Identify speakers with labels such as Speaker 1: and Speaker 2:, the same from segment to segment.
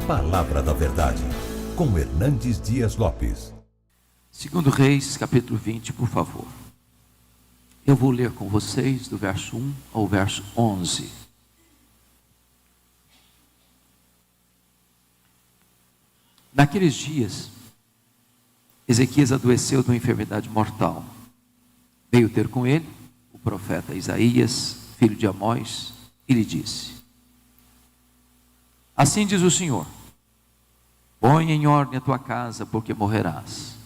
Speaker 1: Palavra da Verdade, com Hernandes Dias Lopes.
Speaker 2: 2 Reis, capítulo 20, por favor. Eu vou ler com vocês do verso 1 ao verso 11. Naqueles dias, Ezequias adoeceu de uma enfermidade mortal. Veio ter com ele o profeta Isaías, filho de Amós, e lhe disse: Assim diz o Senhor: põe em ordem a tua casa, porque morrerás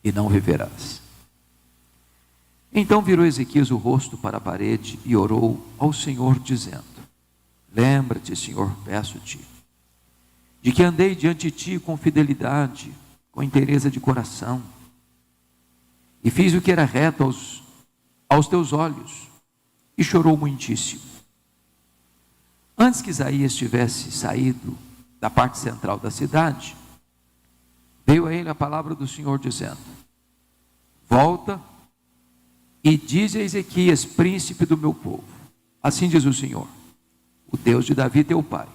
Speaker 2: e não viverás. Então virou Ezequias o rosto para a parede e orou ao Senhor, dizendo: lembra-te, Senhor, peço-te, de que andei diante de ti com fidelidade, com inteireza de coração, e fiz o que era reto aos teus olhos, e chorou muitíssimo. Antes que Isaías tivesse saído da parte central da cidade, veio a ele a palavra do Senhor dizendo: volta e dize a Ezequias, príncipe do meu povo: assim diz o Senhor, o Deus de Davi teu pai: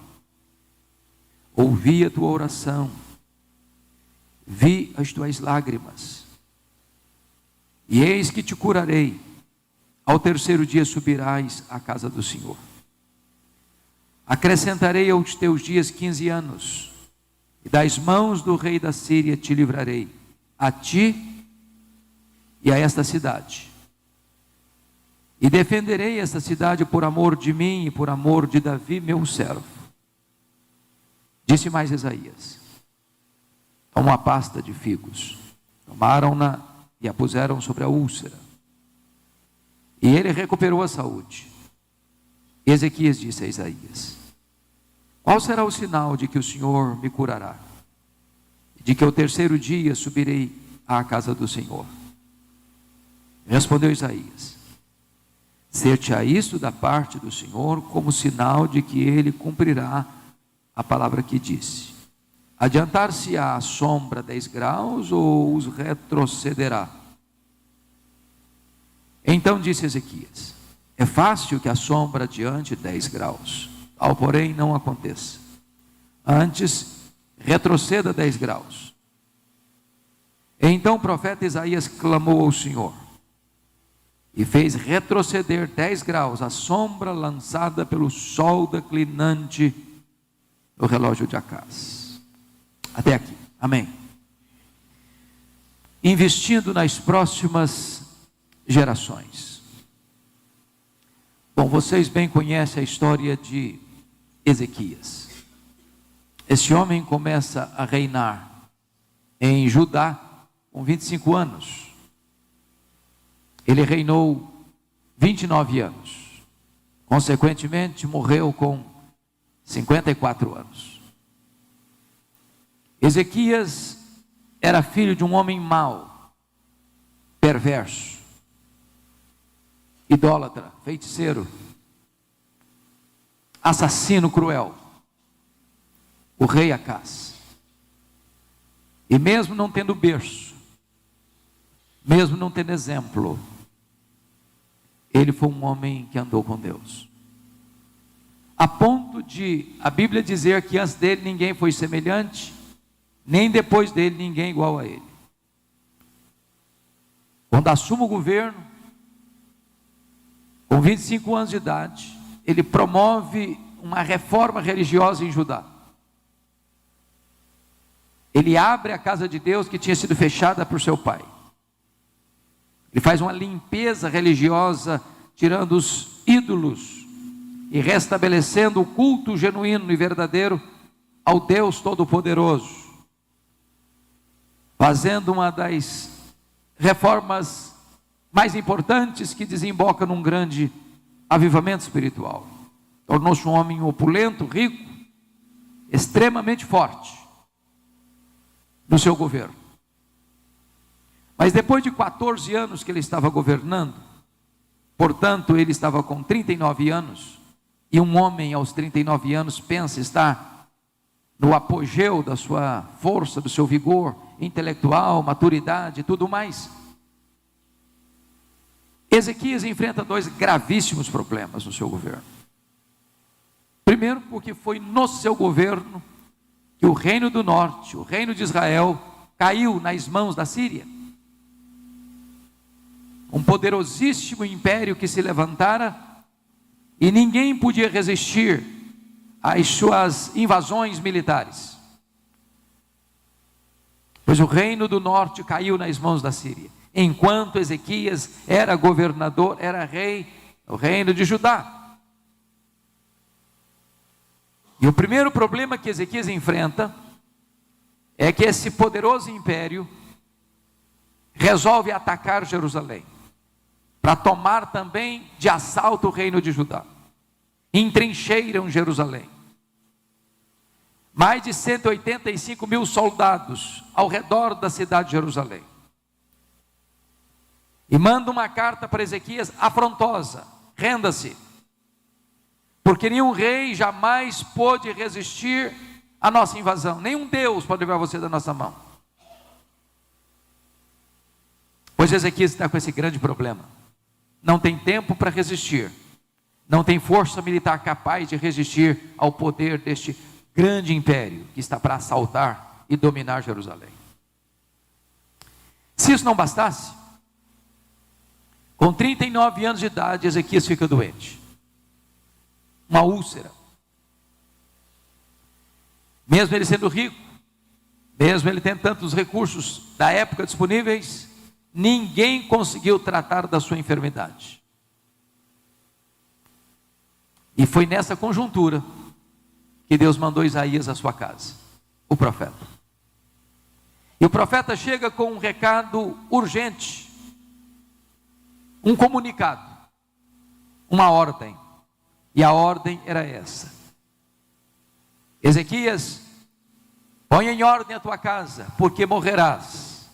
Speaker 2: ouvi a tua oração, vi as tuas lágrimas, e eis que te curarei. Ao terceiro dia subirás à casa do Senhor. Acrescentarei aos teus dias 15 anos, e das mãos do rei da Síria te livrarei, a ti e a esta cidade. E defenderei esta cidade por amor de mim e por amor de Davi, meu servo. Disse mais Isaías: toma uma pasta de figos. Tomaram-na e a puseram sobre a úlcera. E ele recuperou a saúde. Ezequias disse a Isaías: qual será o sinal de que o Senhor me curará? De que ao terceiro dia subirei à casa do Senhor? Respondeu Isaías: ser-te-á isto da parte do Senhor como sinal de que ele cumprirá a palavra que disse. Adiantar-se-á a sombra 10 graus ou os retrocederá? Então disse Ezequias: é fácil que a sombra adiante 10 graus, tal porém não aconteça. Antes, retroceda 10 graus. Então o profeta Isaías clamou ao Senhor, e fez retroceder 10 graus a sombra lançada pelo sol declinante no relógio de Acaz. Até aqui, amém. Investindo nas próximas gerações. Bom, vocês bem conhecem a história de Ezequias. Esse homem começa a reinar em Judá com 25 anos. Ele reinou 29 anos. Consequentemente, morreu com 54 anos. Ezequias era filho de um homem mau, perverso, idólatra, feiticeiro, assassino cruel, o rei Acaz. E mesmo não tendo berço, mesmo não tendo exemplo, ele foi um homem que andou com Deus, a ponto de a Bíblia dizer que antes dele ninguém foi semelhante, nem depois dele ninguém igual a ele. Quando assume o governo, com 25 anos de idade, ele promove uma reforma religiosa em Judá. Ele abre a casa de Deus que tinha sido fechada por seu pai. Ele faz uma limpeza religiosa, tirando os ídolos e restabelecendo o culto genuíno e verdadeiro ao Deus Todo-Poderoso, fazendo uma das reformas mais importantes que desemboca num grande avivamento espiritual. Tornou-se um homem opulento, rico, extremamente forte no seu governo. Mas depois de 14 anos que ele estava governando, portanto ele estava com 39 anos, e um homem aos 39 anos pensa estar no apogeu da sua força, do seu vigor intelectual, maturidade e tudo mais. Ezequias enfrenta 2 gravíssimos problemas no seu governo. Primeiro, porque foi no seu governo que o reino do norte, o reino de Israel, caiu nas mãos da Síria. Um poderosíssimo império que se levantara e ninguém podia resistir às suas invasões militares. Pois o reino do norte caiu nas mãos da Síria, enquanto Ezequias era governador, era rei, o reino de Judá. E o primeiro problema que Ezequias enfrenta é que esse poderoso império resolve atacar Jerusalém, para tomar também de assalto o reino de Judá. Entrincheiram Jerusalém. Mais de 185 mil soldados ao redor da cidade de Jerusalém. E manda uma carta para Ezequias afrontosa: renda-se, porque nenhum rei jamais pôde resistir à nossa invasão, nenhum Deus pode livrar você da nossa mão. Pois Ezequias está com esse grande problema, não tem tempo para resistir, não tem força militar capaz de resistir ao poder deste grande império que está para assaltar e dominar Jerusalém. Se isso não bastasse, com 39 anos de idade, Ezequias fica doente, uma úlcera. Mesmo ele sendo rico, mesmo ele tendo tantos recursos da época disponíveis, ninguém conseguiu tratar da sua enfermidade. E foi nessa conjuntura que Deus mandou Isaías à sua casa, o profeta. E o profeta chega com um recado urgente, um comunicado, uma ordem. E a ordem era essa: Ezequias, põe em ordem a tua casa, porque morrerás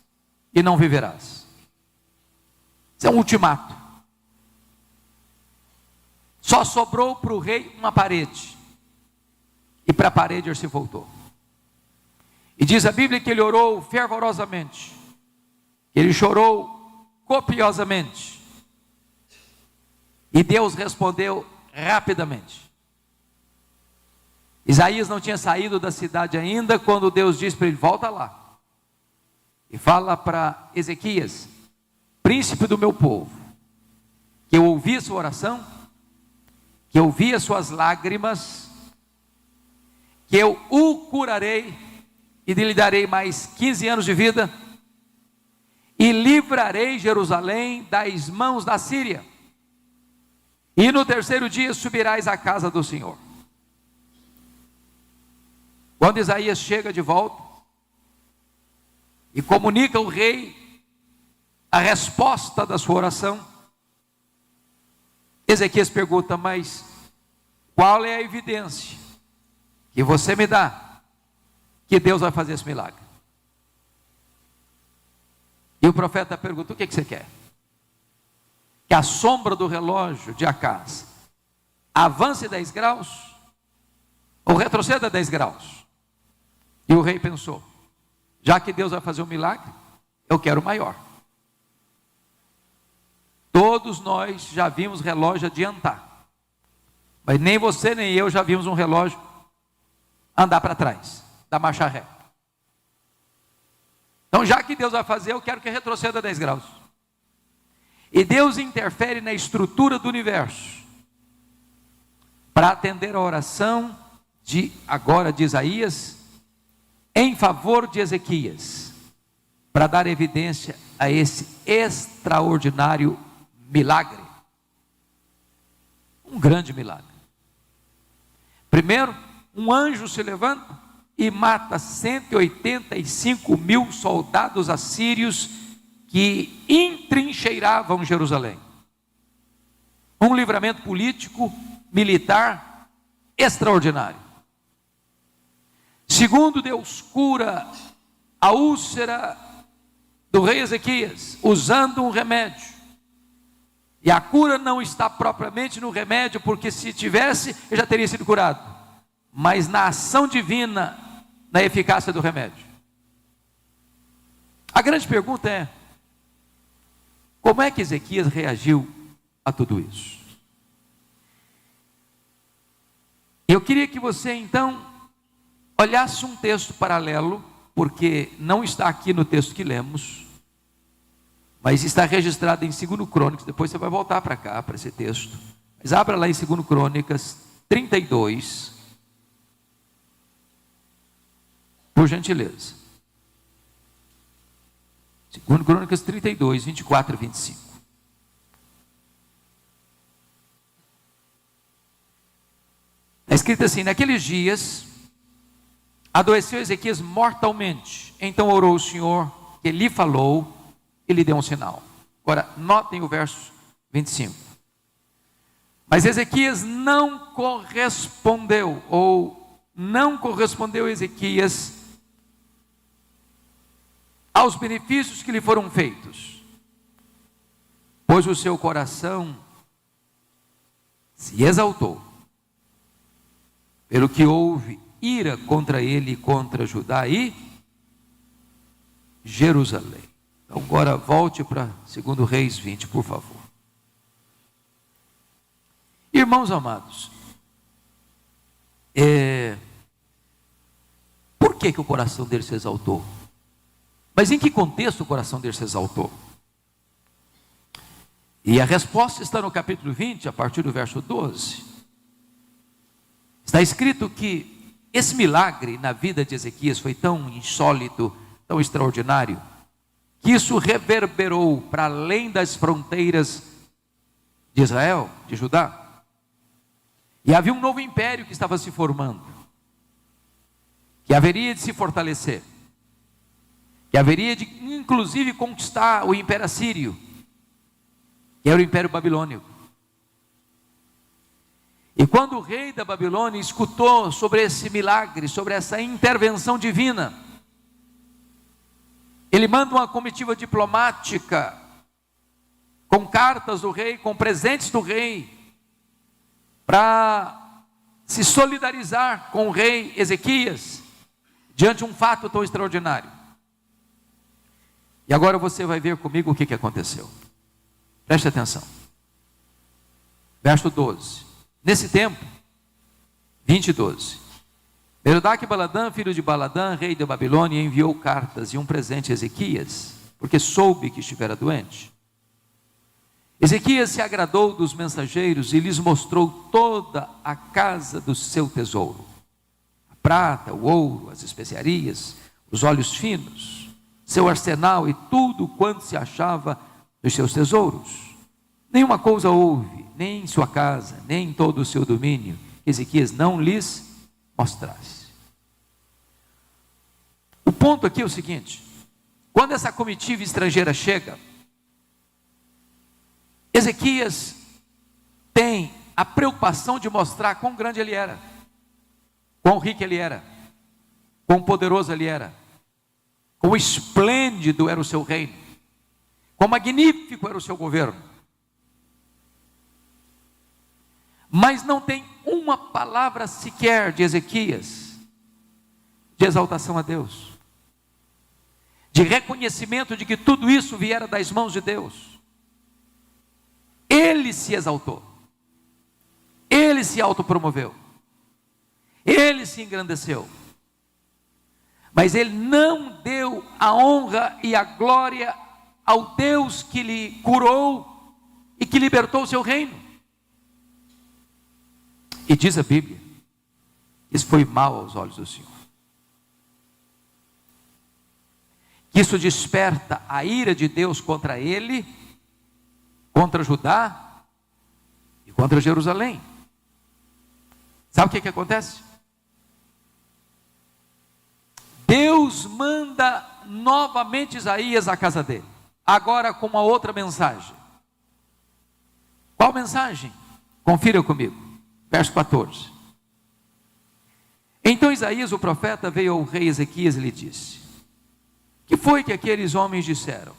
Speaker 2: e não viverás. Isso é um ultimato. Só sobrou para o rei uma parede, e para a parede ele se voltou. E diz a Bíblia que ele orou fervorosamente, ele chorou copiosamente, e Deus respondeu rapidamente. Isaías não tinha saído da cidade ainda, quando Deus disse para ele: volta lá, e fala para Ezequias, príncipe do meu povo, que eu ouvi a sua oração, que eu vi as suas lágrimas, que eu o curarei, e lhe darei mais 15 anos de vida, e livrarei Jerusalém das mãos da Síria, e no terceiro dia subirás à casa do Senhor. Quando Isaías chega de volta e comunica ao rei a resposta da sua oração, Ezequias pergunta: mas qual é a evidência que você me dá que Deus vai fazer esse milagre? E o profeta pergunta: o que você quer? Que a sombra do relógio de Acaz avance 10 graus ou retroceda 10 graus? E o rei pensou: já que Deus vai fazer um milagre, eu quero o maior. Todos nós já vimos relógio adiantar, mas nem você nem eu já vimos um relógio andar para trás, da marcha ré. Então, já que Deus vai fazer, eu quero que retroceda 10 graus. E Deus interfere na estrutura do universo para atender a oração agora de Isaías em favor de Ezequias, para dar evidência a esse extraordinário milagre. Um grande milagre. Primeiro, um anjo se levanta e mata 185 mil soldados assírios que entrincheiravam Jerusalém. Um livramento político, militar extraordinário. Segundo, Deus cura a úlcera do rei Ezequias usando um remédio. E a cura não está propriamente no remédio, porque se tivesse, ele já teria sido curado, mas na ação divina, na eficácia do remédio. A grande pergunta é: como é que Ezequias reagiu a tudo isso? Eu queria que você então olhasse um texto paralelo, porque não está aqui no texto que lemos, mas está registrado em 2 Crônicas. Depois você vai voltar para cá, para esse texto. Mas abra lá em 2 Crônicas 32, por gentileza. 2 Crônicas 32, 24 e 25. Está escrito assim: naqueles dias, adoeceu Ezequias mortalmente. Então orou o Senhor, que lhe falou, e lhe deu um sinal. Agora, notem o verso 25. Mas Ezequias não correspondeu, ou não correspondeu Ezequias aos benefícios que lhe foram feitos, pois o seu coração se exaltou, pelo que houve ira contra ele e contra Judá e Jerusalém. Então agora volte para 2 Reis 20, por favor. Irmãos amados, por que o coração dele se exaltou? Mas em que contexto o coração dele se exaltou? E a resposta está no capítulo 20, a partir do verso 12. Está escrito que esse milagre na vida de Ezequias foi tão insólito, tão extraordinário, que isso reverberou para além das fronteiras de Israel, de Judá. E havia um novo império que estava se formando, que haveria de se fortalecer, que haveria de inclusive conquistar o império assírio, que era o império babilônico. E quando o rei da Babilônia escutou sobre esse milagre, sobre essa intervenção divina, ele manda uma comitiva diplomática, com cartas do rei, com presentes do rei, para se solidarizar com o rei Ezequias, diante de um fato tão extraordinário. E agora você vai ver comigo o que aconteceu. Preste atenção. Verso 12. Nesse tempo, 20 e 12. Merodach-Baladã, filho de Baladã, rei da Babilônia, enviou cartas e um presente a Ezequias, porque soube que estivera doente. Ezequias se agradou dos mensageiros e lhes mostrou toda a casa do seu tesouro: a prata, o ouro, as especiarias, os óleos finos, seu arsenal e tudo quanto se achava nos seus tesouros. Nenhuma coisa houve, nem em sua casa, nem em todo o seu domínio, que Ezequias não lhes mostrasse. O ponto aqui é o seguinte: quando essa comitiva estrangeira chega, Ezequias tem a preocupação de mostrar quão grande ele era, quão rico ele era, quão poderoso ele era, quão esplêndido era o seu reino, quão magnífico era o seu governo. Mas não tem uma palavra sequer de Ezequias de exaltação a Deus, de reconhecimento de que tudo isso viera das mãos de Deus. Ele se exaltou, ele se autopromoveu, ele se engrandeceu, mas ele não deu a honra e a glória ao Deus que lhe curou e que libertou o seu reino. E diz a Bíblia, isso foi mal aos olhos do Senhor. Isso desperta a ira de Deus contra ele, contra Judá e contra Jerusalém. Sabe o que acontece? Deus manda novamente Isaías à casa dele, agora com uma outra mensagem. Qual mensagem? Confira comigo. Verso 14. Então Isaías, o profeta, veio ao rei Ezequias e lhe disse: que foi que aqueles homens disseram?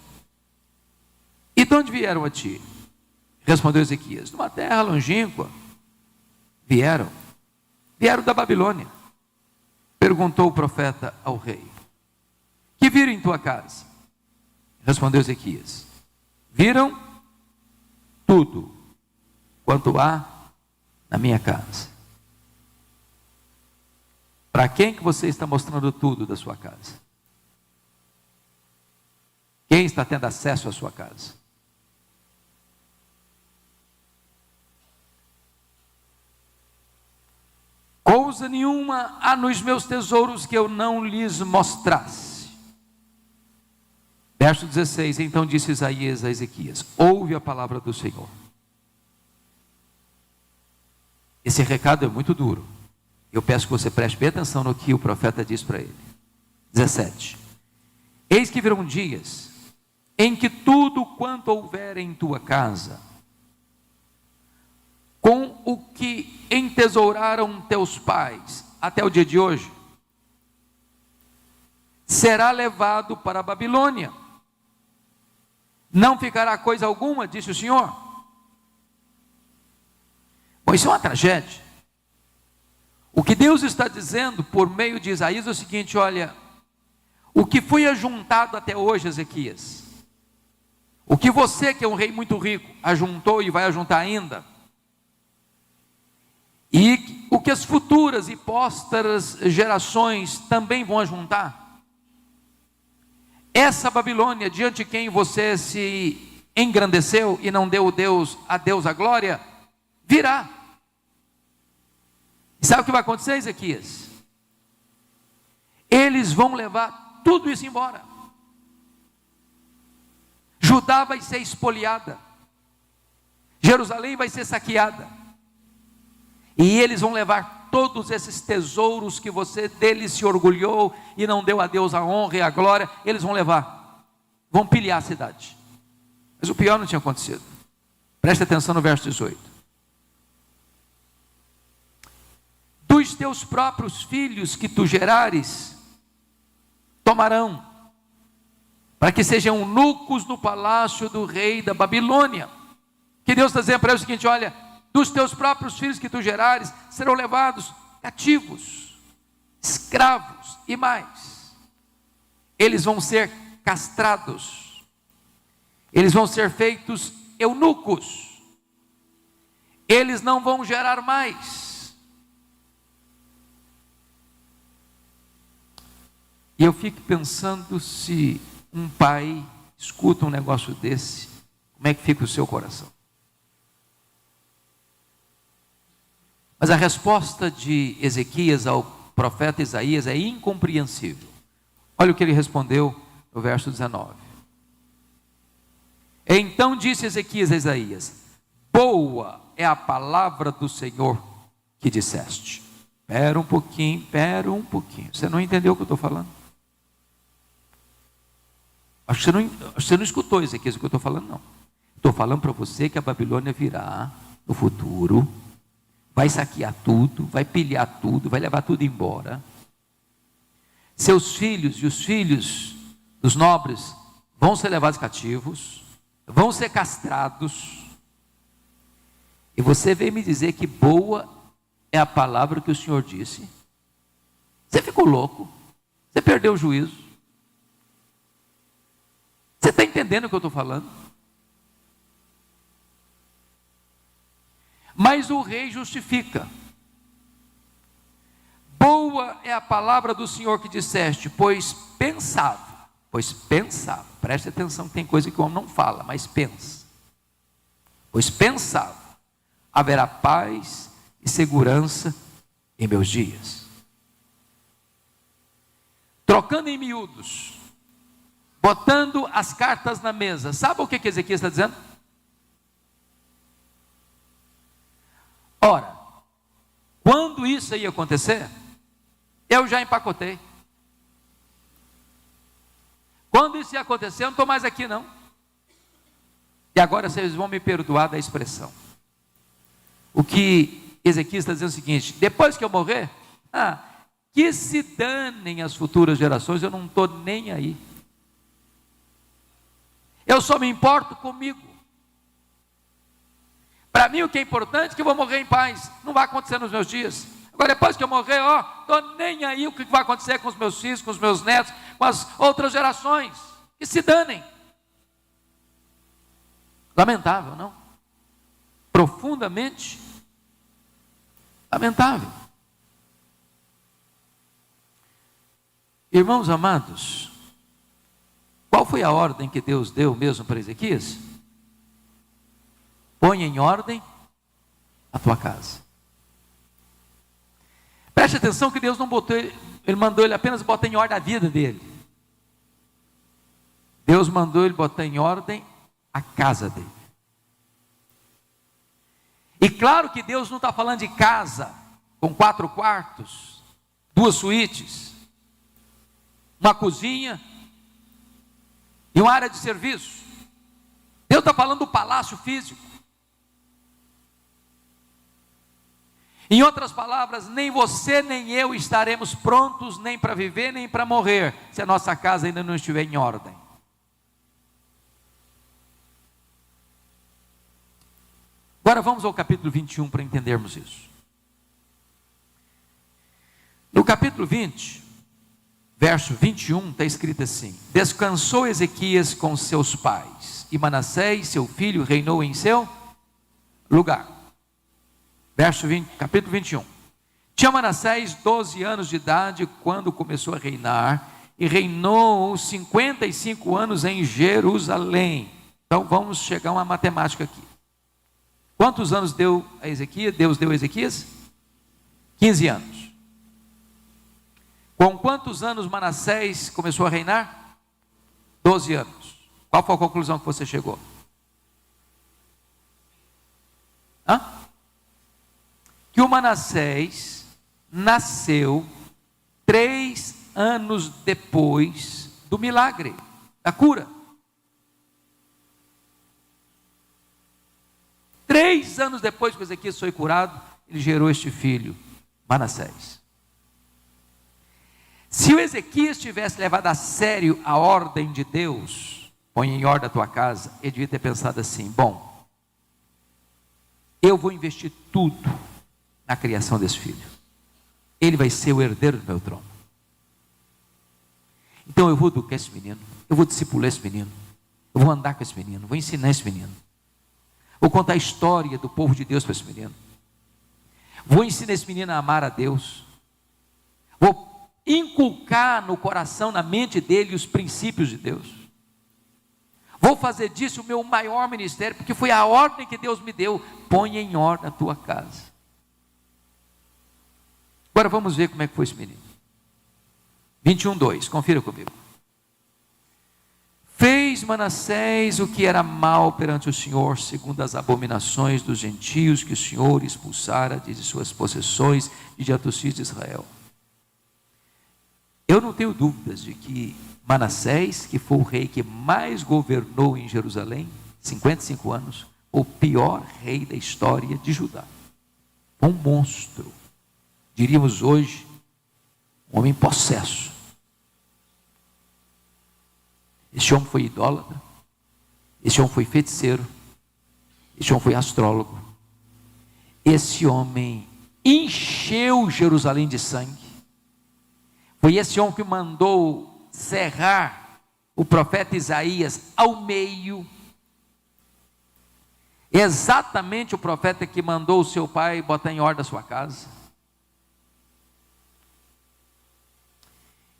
Speaker 2: E de onde vieram a ti? Respondeu Ezequias: de uma terra longínqua. Vieram da Babilônia. Perguntou o profeta ao rei: que viram em tua casa? Respondeu Ezequias: viram tudo quanto há na minha casa. Para quem que você está mostrando tudo da sua casa? Quem está tendo acesso à sua casa? Coisa nenhuma há nos meus tesouros que eu não lhes mostrasse. Verso 16, então disse Isaías a Ezequias: ouve a palavra do Senhor. Esse recado é muito duro. Eu peço que você preste bem atenção no que o profeta diz para ele. 17. Eis que virão dias em que tudo quanto houver em tua casa, com o que entesouraram teus pais até o dia de hoje, será levado para a Babilônia. Não ficará coisa alguma, disse o Senhor. Bom, isso é uma tragédia. O que Deus está dizendo por meio de Isaías é o seguinte: olha, o que foi ajuntado até hoje, Ezequias, o que você, que é um rei muito rico, ajuntou e vai ajuntar ainda, e o que as futuras e pósteras gerações também vão ajuntar, essa Babilônia, diante de quem você se engrandeceu e não deu a Deus a glória, virá. E sabe o que vai acontecer, Ezequias? Eles vão levar tudo isso embora. Judá vai ser espoliada, Jerusalém vai ser saqueada, e eles vão levar todos esses tesouros que você deles se orgulhou e não deu a Deus a honra e a glória. Eles vão levar, vão pilhar a cidade. Mas o pior não tinha acontecido. Preste atenção no verso 18: dos teus próprios filhos que tu gerares, tomarão, para que sejam eunucos no palácio do rei da Babilônia. Que Deus está dizendo para ele o seguinte: olha, dos teus próprios filhos que tu gerares, serão levados cativos, escravos e mais. Eles vão ser castrados, eles vão ser feitos eunucos, eles não vão gerar mais. E eu fico pensando, se um pai escuta um negócio desse, como é que fica o seu coração? Mas a resposta de Ezequias ao profeta Isaías é incompreensível. Olha o que ele respondeu no verso 19. Então disse Ezequias a Isaías: boa é a palavra do Senhor que disseste. Espera um pouquinho. Você não entendeu o que eu estou falando? Acho que você não escutou, Ezequias, o que eu estou falando, não. Estou falando para você que a Babilônia virá no futuro, vai saquear tudo, vai pilhar tudo, vai levar tudo embora. Seus filhos e os filhos dos nobres vão ser levados cativos, vão ser castrados. E você veio me dizer que boa é a palavra que o Senhor disse? Você ficou louco? Você perdeu o juízo? Você está entendendo o que eu estou falando? Mas o rei justifica. Boa é a palavra do Senhor que disseste, pois pensava, preste atenção, tem coisa que o homem não fala, mas pensa. Pois pensava, haverá paz e segurança em meus dias. Trocando em miúdos, botando as cartas na mesa, sabe o que Ezequias está dizendo? Ora, quando isso ia acontecer, eu já empacotei. Quando isso ia acontecer, eu não estou mais aqui não. E agora vocês vão me perdoar da expressão. O que Ezequias está dizendo é o seguinte: depois que eu morrer, que se danem as futuras gerações, eu não estou nem aí. Eu só me importo comigo. Para mim o que é importante é que eu vou morrer em paz. Não vai acontecer nos meus dias. Agora depois que eu morrer, estou nem aí o que vai acontecer com os meus filhos, com os meus netos, com as outras gerações. Que se danem. Lamentável, não? Profundamente lamentável. Irmãos amados, qual foi a ordem que Deus deu mesmo para Ezequias? Põe em ordem a tua casa. Preste atenção que Deus não botou, Ele mandou ele apenas botar em ordem a vida dele. Deus mandou ele botar em ordem a casa dele. E claro que Deus não está falando de casa com 4 quartos, 2 suítes, uma cozinha e uma área de serviço. Deus está falando do palácio físico. Em outras palavras, nem você nem eu estaremos prontos nem para viver nem para morrer, se a nossa casa ainda não estiver em ordem. Agora vamos ao capítulo 21 para entendermos isso. No capítulo 20, verso 21, está escrito assim: descansou Ezequias com seus pais, e Manassés, seu filho, reinou em seu lugar. Verso 20, capítulo 21. Tinha Manassés 12 anos de idade quando começou a reinar, e reinou 55 anos em Jerusalém. Então vamos chegar a uma matemática aqui. Quantos anos deu a Ezequias? Deus deu a Ezequias? 15 anos. Com quantos anos Manassés começou a reinar? 12 anos. Qual foi a conclusão que você chegou? Que o Manassés nasceu 3 anos depois do milagre, da cura. 3 anos depois que Ezequias foi curado, ele gerou este filho, Manassés. Se o Ezequias tivesse levado a sério a ordem de Deus, põe em ordem a tua casa, ele devia ter pensado assim: bom, eu vou investir tudo na criação desse filho. Ele vai ser o herdeiro do meu trono. Então eu vou educar esse menino, eu vou discipular esse menino, eu vou andar com esse menino, vou ensinar esse menino. Vou contar a história do povo de Deus para esse menino. Vou ensinar esse menino a amar a Deus. Vou inculcar no coração, na mente dele, os princípios de Deus. Vou fazer disso o meu maior ministério, porque foi a ordem que Deus me deu. Põe em ordem a tua casa. Agora vamos ver como é que foi esse menino. 21:2, confira comigo. Fez Manassés o que era mal perante o Senhor, segundo as abominações dos gentios que o Senhor expulsara de suas possessões e diante dos filhos de Israel. Eu não tenho dúvidas de que Manassés, que foi o rei que mais governou em Jerusalém, 55 anos, o pior rei da história de Judá. Um monstro, diríamos hoje, um homem possesso. Esse homem foi idólatra, esse homem foi feiticeiro, esse homem foi astrólogo, esse homem encheu Jerusalém de sangue. Foi esse homem que mandou serrar o profeta Isaías ao meio. Exatamente o profeta que mandou o seu pai botar em ordem a sua casa.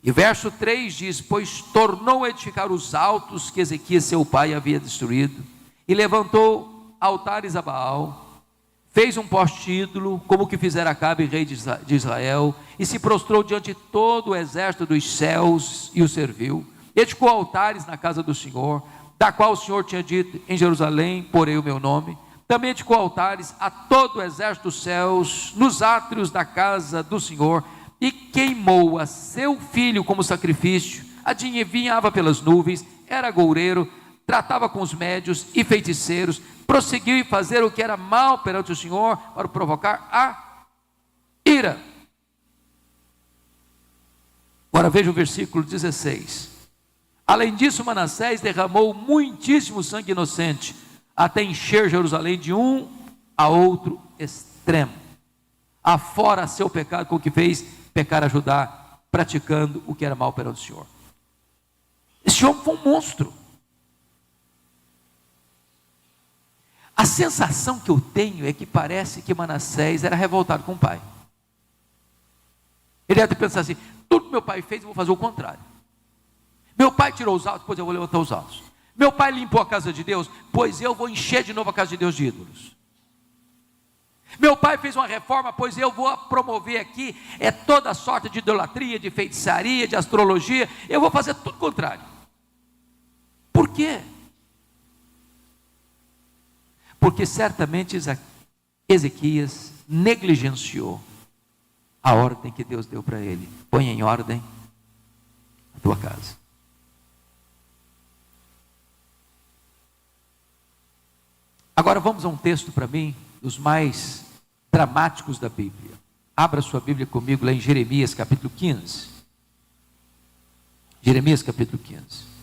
Speaker 2: E verso 3 diz: pois tornou a edificar os altos que Ezequias seu pai havia destruído, e levantou altares a Baal, fez um poste ídolo, como que fizera Acabe, rei de Israel, e se prostrou diante de todo o exército dos céus e o serviu. Edificou altares na casa do Senhor, da qual o Senhor tinha dito: em Jerusalém porei o meu nome. Também edificou altares a todo o exército dos céus, nos átrios da casa do Senhor, e queimou a seu filho como sacrifício. Adivinhava pelas nuvens, era agoureiro, tratava com os médios e feiticeiros, prosseguiu em fazer o que era mal perante o Senhor, para provocar a ira. Agora veja o versículo 16. Além disso, Manassés derramou muitíssimo sangue inocente, até encher Jerusalém de um a outro extremo, afora seu pecado com o que fez pecar a Judá, praticando o que era mal perante o Senhor. Esse homem foi um monstro. A sensação que eu tenho é que parece que Manassés era revoltado com o pai. Ele deve pensar assim: tudo que meu pai fez, eu vou fazer o contrário. Meu pai tirou os altos, pois eu vou levantar os altos. Meu pai limpou a casa de Deus, pois eu vou encher de novo a casa de Deus de ídolos. Meu pai fez uma reforma, pois eu vou promover aqui toda sorte de idolatria, de feitiçaria, de astrologia. Eu vou fazer tudo o contrário. Por quê? Porque certamente Ezequias negligenciou a ordem que Deus deu para ele. Põe em ordem a tua casa. Agora vamos a um texto para mim, dos mais dramáticos da Bíblia. Abra sua Bíblia comigo lá em Jeremias capítulo 15. Jeremias capítulo 15.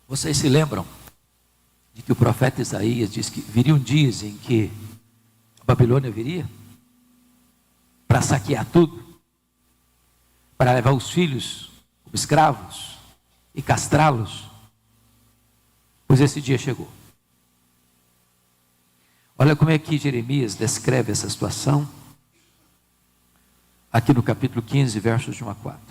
Speaker 2: Vocês se lembram de que o profeta Isaías disse que viriam dias em que a Babilônia viria para saquear tudo, para levar os filhos como escravos e castrá-los? Pois esse dia chegou. Olha como é que Jeremias descreve essa situação, aqui no capítulo 15, versos de 1 a 4.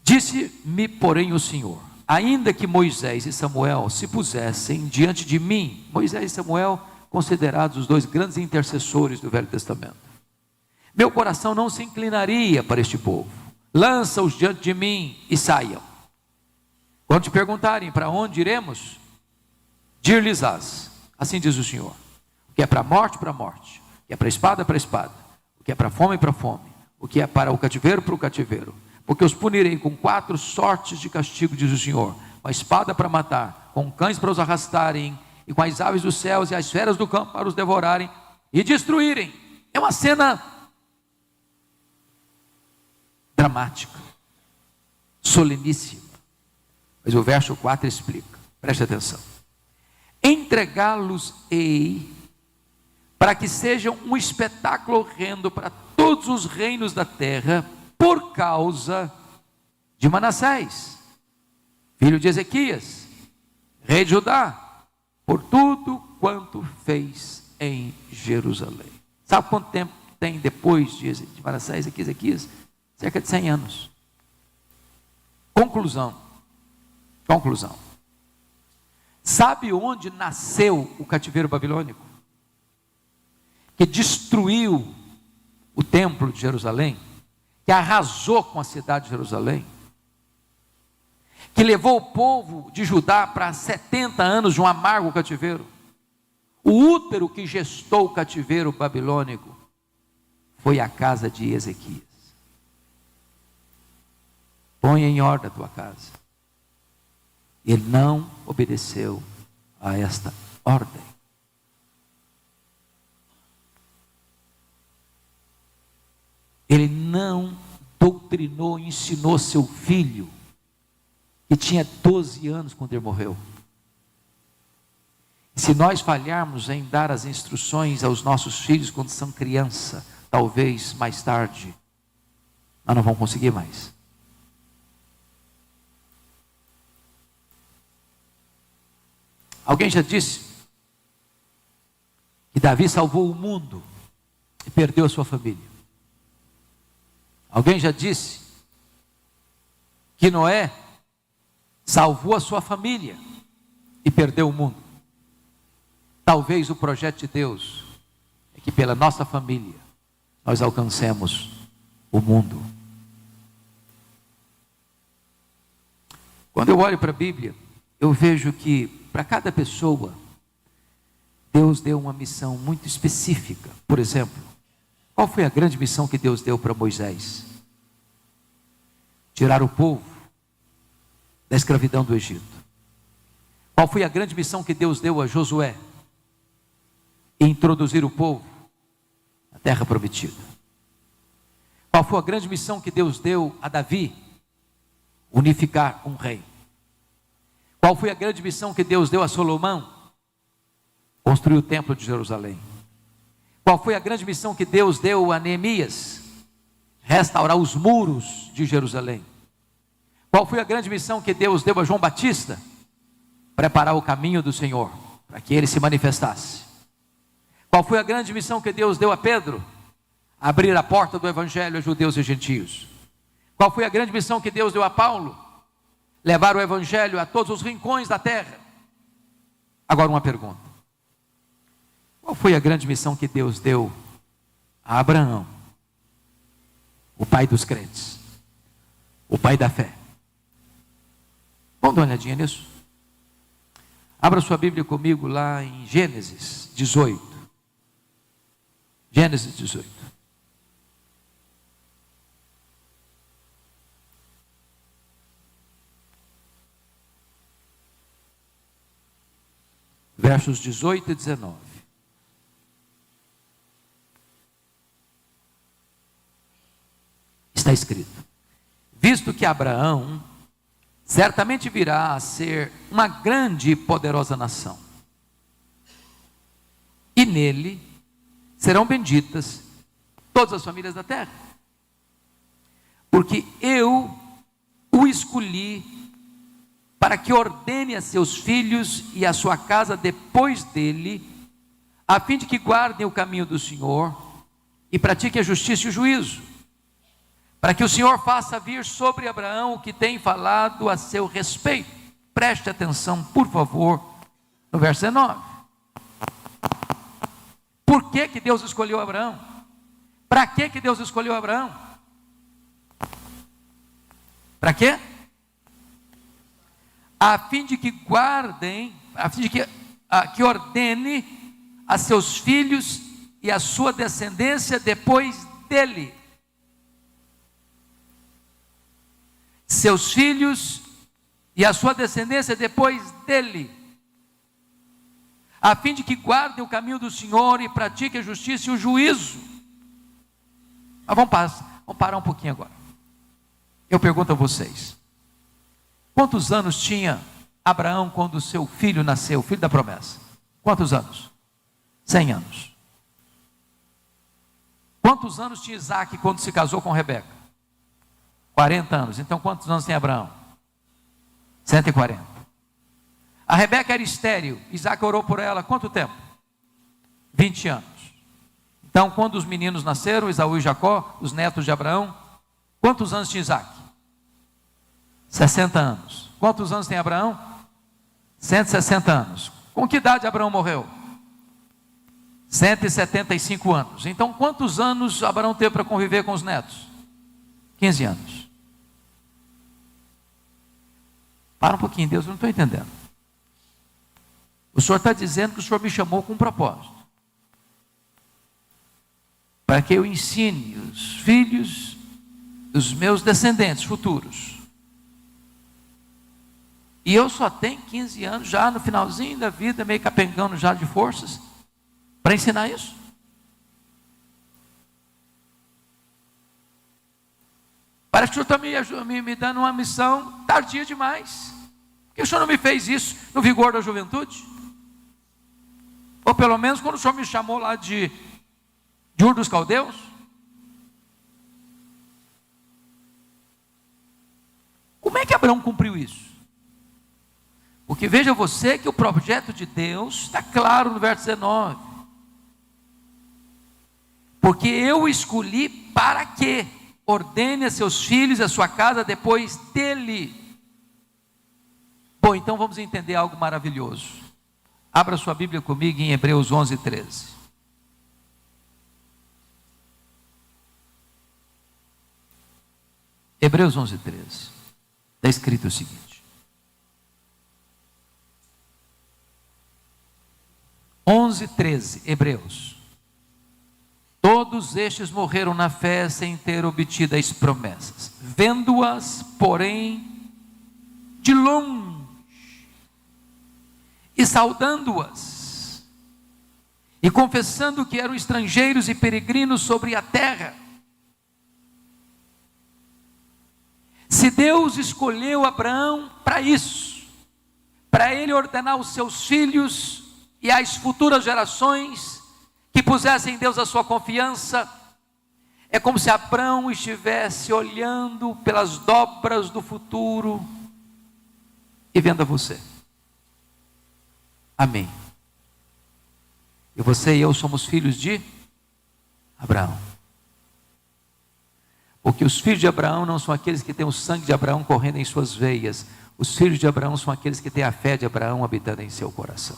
Speaker 2: Disse-me, porém, o Senhor: ainda que Moisés e Samuel se pusessem diante de mim, Moisés e Samuel considerados os dois grandes intercessores do Velho Testamento, meu coração não se inclinaria para este povo. Lança-os diante de mim e saiam. Quando te perguntarem para onde iremos, dir-lhes-ás: assim diz o Senhor, o que é para a morte, para a morte, o que é para a espada, para a espada, o que é para a fome, para a fome, o que é para o cativeiro, para o cativeiro. Porque os punirei com 4 sortes de castigo, diz o Senhor: com a espada para matar, com cães para os arrastarem, e com as aves dos céus e as feras do campo para os devorarem e destruírem. É uma cena dramática, soleníssima. Mas o verso 4 explica, preste atenção: entregá-los-ei para que sejam um espetáculo horrendo para todos os reinos da terra, por causa de Manassés, filho de Ezequias, rei de Judá, por tudo quanto fez em Jerusalém. Sabe quanto tempo tem depois de Manassés e Ezequias? Cerca de 100 anos. Conclusão. Sabe onde nasceu o cativeiro babilônico? Que destruiu o templo de Jerusalém, que arrasou com a cidade de Jerusalém, que levou o povo de Judá para 70 anos de um amargo cativeiro. O útero que gestou o cativeiro babilônico foi a casa de Ezequias. Põe em ordem a tua casa. Ele não obedeceu a esta ordem. Ele não doutrinou, ensinou seu filho, que tinha 12 anos quando ele morreu. Se nós falharmos em dar as instruções aos nossos filhos quando são criança, talvez mais tarde, nós não vamos conseguir mais. Alguém já disse que Davi salvou o mundo e perdeu a sua família. Alguém já disse que Noé salvou a sua família e perdeu o mundo. Talvez o projeto de Deus é que pela nossa família nós alcancemos o mundo. Quando eu olho para a Bíblia, eu vejo que para cada pessoa Deus deu uma missão muito específica. Por exemplo, qual foi a grande missão que Deus deu para Moisés? Tirar o povo da escravidão do Egito. Qual foi a grande missão que Deus deu a Josué? Introduzir o povo na terra prometida. Qual foi a grande missão que Deus deu a Davi? Unificar um rei. Qual foi a grande missão que Deus deu a Salomão? Construir o templo de Jerusalém. Qual foi a grande missão que Deus deu a Neemias? restaurar os muros de Jerusalém. Qual foi a grande missão que Deus deu a João Batista? Preparar o caminho do Senhor, para que ele se manifestasse. Qual foi a grande missão que Deus deu a Pedro? Abrir a porta do evangelho a judeus e gentios. Qual foi a grande missão que Deus deu a Paulo? Levar o evangelho a todos os rincões da terra. Agora uma pergunta: qual foi a grande missão que Deus deu a Abraão, o pai dos crentes, o pai da fé? Vamos dar uma olhadinha nisso? Abra sua Bíblia comigo lá em Gênesis 18. Gênesis 18. Versos 18 e 19. Está escrito: visto que Abraão certamente virá a ser uma grande e poderosa nação, e nele serão benditas todas as famílias da terra, porque eu o escolhi para que ordene a seus filhos e a sua casa depois dele, a fim de que guardem o caminho do Senhor e pratiquem a justiça e o juízo, para que o Senhor faça vir sobre Abraão o que tem falado a seu respeito. Preste atenção, por favor, no verso 19. Por que que Deus escolheu Abraão? Para que Deus escolheu Abraão? Para quê? A fim de que guardem, a fim de que ordene a seus filhos e a sua descendência depois dele. Seus filhos e a sua descendência depois dele, a fim de que guardem o caminho do Senhor e pratiquem a justiça e o juízo. Mas vamos parar um pouquinho agora. Eu pergunto a vocês: quantos anos tinha Abraão quando o seu filho nasceu, o filho da promessa? Quantos anos? 100 anos. Quantos anos tinha Isaac quando se casou com Rebeca? 40 anos. Então quantos anos tem Abraão? 140. A Rebeca era estéril, Isaac orou por ela quanto tempo? 20 anos. Então quando os meninos nasceram, Esaú e Jacó, os netos de Abraão, quantos anos tinha Isaac? 60 anos. Quantos anos tem Abraão? 160 anos. Com que idade Abraão morreu? 175 anos. Então quantos anos Abraão teve para conviver com os netos? 15 anos. Para um pouquinho, Deus, eu não estou entendendo. O Senhor está dizendo que o Senhor me chamou com um propósito, para que eu ensine os filhos dos meus descendentes futuros. E eu só tenho 15 anos, já no finalzinho da vida, meio capengando já de forças, para ensinar isso. Parece que o Senhor está me dando uma missão tardia demais. Por que o Senhor não me fez isso no vigor da juventude? Ou pelo menos quando o Senhor me chamou lá de Ur dos Caldeus? Como é que Abraão cumpriu isso? Porque veja você que o projeto de Deus está claro no verso 19. Porque eu escolhi para que ordene a seus filhos e a sua casa depois dele. Bom, então vamos entender algo maravilhoso. Abra sua Bíblia comigo em Hebreus 11, 13. Hebreus 11, 13. Está escrito o seguinte: 11, 13, Hebreus. Todos estes morreram na fé sem ter obtido as promessas, vendo-as, porém, de longe, e saudando-as, e confessando que eram estrangeiros e peregrinos sobre a terra. Se Deus escolheu Abraão para isso, para ele ordenar os seus filhos e as futuras gerações que pusessem em Deus a sua confiança, É como se Abraão estivesse olhando pelas dobras do futuro e vendo a você. Amém. E você e eu somos filhos de Abraão. Porque os filhos de Abraão não são aqueles que têm o sangue de Abraão correndo em suas veias. Os filhos de Abraão são aqueles que têm a fé de Abraão habitando em seu coração.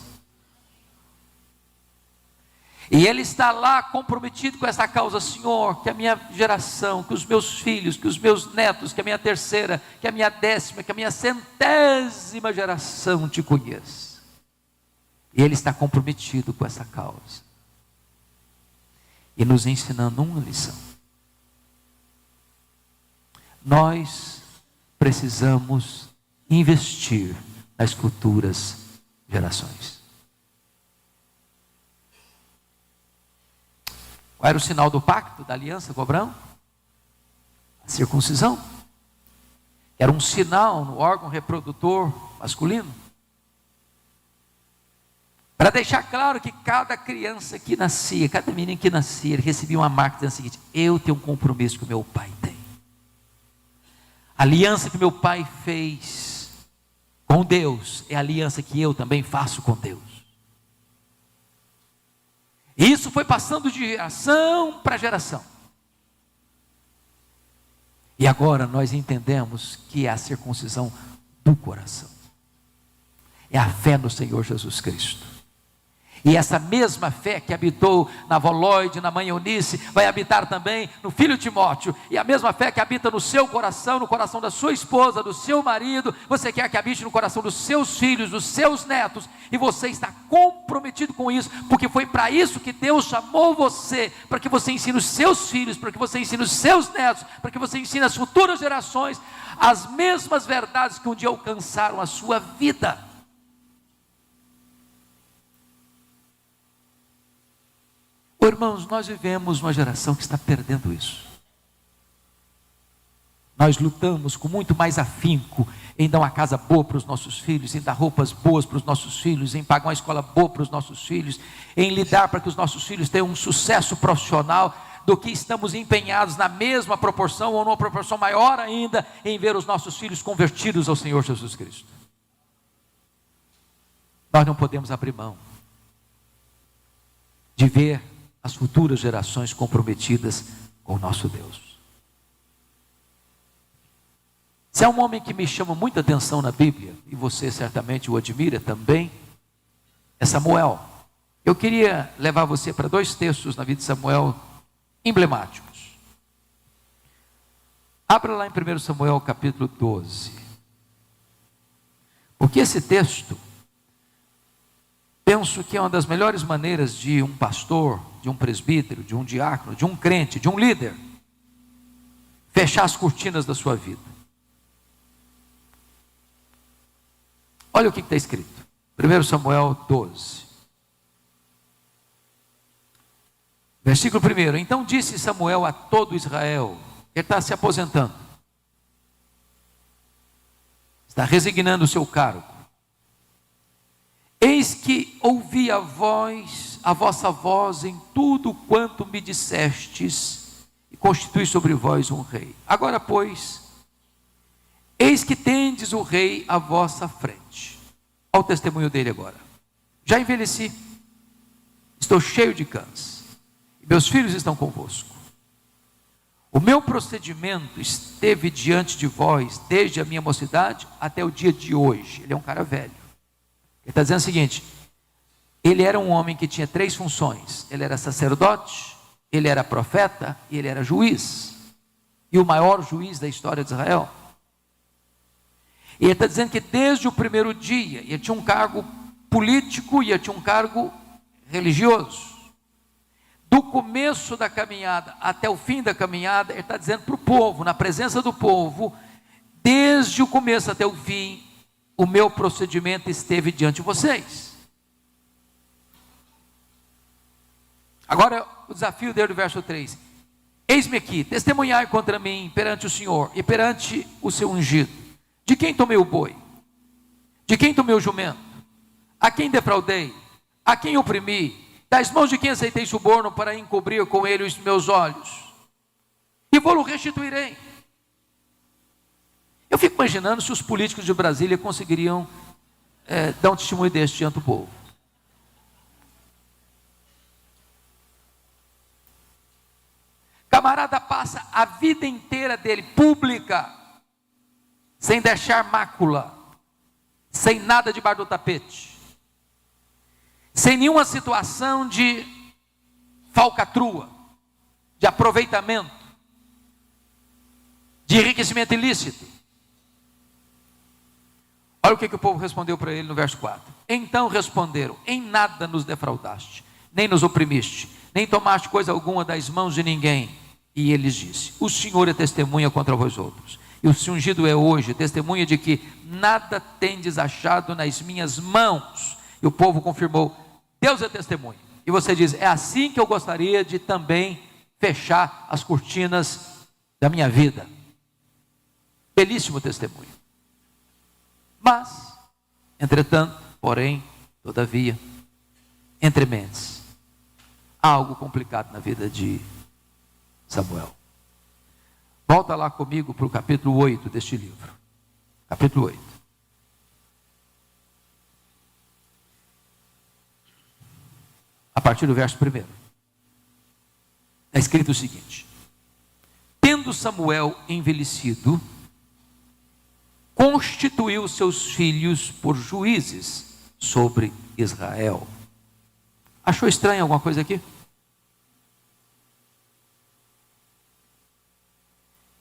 Speaker 2: E ele está lá comprometido com essa causa. Senhor, que a minha geração, que os meus filhos, que os meus netos, que a minha terceira, que a minha 10ª, que a minha 100ª geração te conheça. E ele está comprometido com essa causa. E nos ensinando uma lição. Nós precisamos investir nas futuras gerações. Qual era o sinal do pacto, da aliança com Abraão? A circuncisão. Era um sinal no órgão reprodutor masculino. Para deixar claro que cada criança que nascia, cada menino que nascia, ele recebia uma marca dizendo o seguinte: eu tenho um compromisso que o meu pai tem. A aliança que meu pai fez com Deus é a aliança que eu também faço com Deus. E isso foi passando de geração para geração. E agora nós entendemos que é a circuncisão do coração. É a fé no Senhor Jesus Cristo. E essa mesma fé que habitou na avó Lloyd, na mãe Eunice, vai habitar também no filho Timóteo. E a mesma fé que habita no seu coração, no coração da sua esposa, do seu marido, você quer que habite no coração dos seus filhos, dos seus netos. E você está comprometido com isso, porque foi para isso que Deus chamou você, para que você ensine os seus filhos, para que você ensine os seus netos, para que você ensine as futuras gerações as mesmas verdades que um dia alcançaram a sua vida. Irmãos, nós vivemos uma geração que está perdendo isso. Nós lutamos com muito mais afinco em dar uma casa boa para os nossos filhos, em dar roupas boas para os nossos filhos, em pagar uma escola boa para os nossos filhos, em lidar para que os nossos filhos tenham um sucesso profissional, do que estamos empenhados na mesma proporção ou numa proporção maior ainda em ver os nossos filhos convertidos ao Senhor Jesus Cristo. Nós não podemos abrir mão de ver as futuras gerações comprometidas com o nosso Deus. Se há um homem que me chama muita atenção na Bíblia, e você certamente o admira também, é Samuel. Eu queria levar você para 2 textos na vida de Samuel emblemáticos. Abra lá em 1 Samuel capítulo 12. Porque esse texto, penso que é uma das melhores maneiras de um pastor, de um presbítero, de um diácono, de um crente, de um líder, fechar as cortinas da sua vida. Olha o que está escrito. 1 Samuel 12. Versículo 1. Então disse Samuel a todo Israel. Ele está se aposentando. Está resignando o seu cargo. Eis que ouvi a vossa voz em tudo quanto me dissestes, e constituí sobre vós um rei. Agora, pois, eis que tendes o rei à vossa frente. Olha o testemunho dele agora. Já envelheci, estou cheio de câncer, e meus filhos estão convosco. O meu procedimento esteve diante de vós, desde a minha mocidade até o dia de hoje. Ele é um cara velho. Ele está dizendo o seguinte: ele era um homem que tinha 3 funções. Ele era sacerdote, ele era profeta e ele era juiz. E o maior juiz da história de Israel. E ele está dizendo que desde o primeiro dia, ele tinha um cargo político e ele tinha um cargo religioso. Do começo da caminhada até o fim da caminhada, ele está dizendo para o povo, na presença do povo, desde o começo até o fim, o meu procedimento esteve diante de vocês. Agora o desafio dele do verso 3. Eis-me aqui, testemunhai contra mim perante o Senhor e perante o seu ungido. De quem tomei o boi? De quem tomei o jumento? A quem defraudei? A quem oprimi? Das mãos de quem aceitei suborno para encobrir com ele os meus olhos? e vou-lo restituirei. Eu fico imaginando se os políticos de Brasília conseguiriam dar um testemunho deste diante do povo. Camarada passa a vida inteira dele pública, sem deixar mácula, sem nada debaixo do tapete, sem nenhuma situação de falcatrua, de aproveitamento, de enriquecimento ilícito. Olha o que o povo respondeu para ele no verso 4. Então responderam: em nada nos defraudaste, nem nos oprimiste, nem tomaste coisa alguma das mãos de ninguém. E ele lhes disse: o Senhor é testemunha contra vós outros, e o seu ungido é hoje testemunha de que nada tendes achado nas minhas mãos. E o povo confirmou: Deus é testemunha. E você diz: é assim que eu gostaria de também fechar as cortinas da minha vida. Belíssimo testemunho. Mas, entretanto, porém, todavia, entre mentes, há algo complicado na vida de Samuel. Volta lá comigo para o capítulo 8 deste livro. Capítulo 8. A partir do verso 1. Está escrito o seguinte: tendo Samuel envelhecido, constituiu seus filhos por juízes sobre Israel. Achou estranho alguma coisa aqui?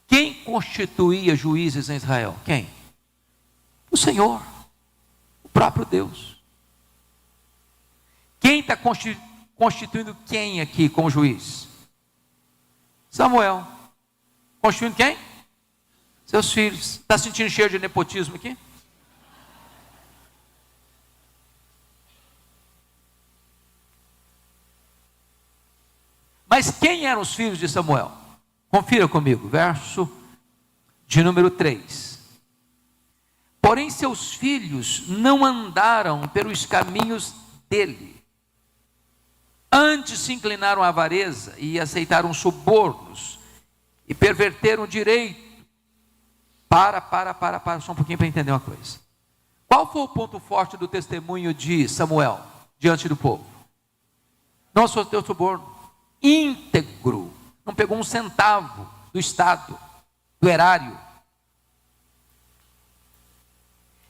Speaker 2: Quem constituía juízes em Israel? Quem? O Senhor, o próprio Deus. Quem está constituindo quem aqui como juiz? Samuel. Constituindo quem? Seus filhos. Está sentindo cheiro de nepotismo aqui? Mas quem eram os filhos de Samuel? Confira comigo, verso de número 3. Porém seus filhos não andaram pelos caminhos dele. Antes se inclinaram à avareza e aceitaram subornos e perverteram o direito. Para só um pouquinho para entender uma coisa. Qual foi o ponto forte do testemunho de Samuel diante do povo? Não deu suborno, íntegro, não pegou um centavo do Estado, do erário.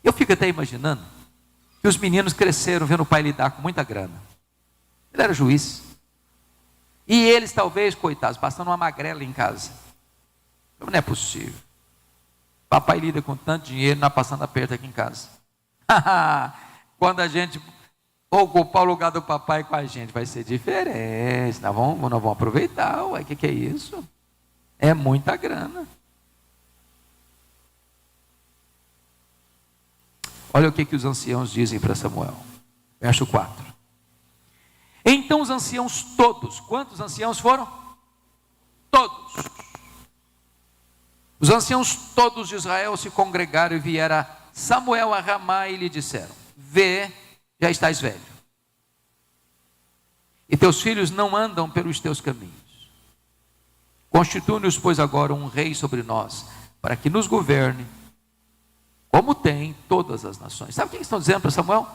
Speaker 2: Eu fico até imaginando que os meninos cresceram vendo o pai lidar com muita grana. Ele era juiz. E eles talvez, coitados, passando uma magrela em casa. Não é possível. Papai lida com tanto dinheiro, não passando aperto aqui em casa. Quando a gente ocupar o lugar do papai com a gente, vai ser diferente. Nós vamos aproveitar. O que é isso? É muita grana. Olha o que os anciãos dizem para Samuel. Verso 4. Então os anciãos todos, quantos anciãos foram? Todos. Os anciãos todos de Israel se congregaram e vieram a Samuel a Ramá e lhe disseram: vê, já estás velho, e teus filhos não andam pelos teus caminhos. Constitui-nos, pois, agora um rei sobre nós, para que nos governe, como tem todas as nações. Sabe o que eles estão dizendo para Samuel?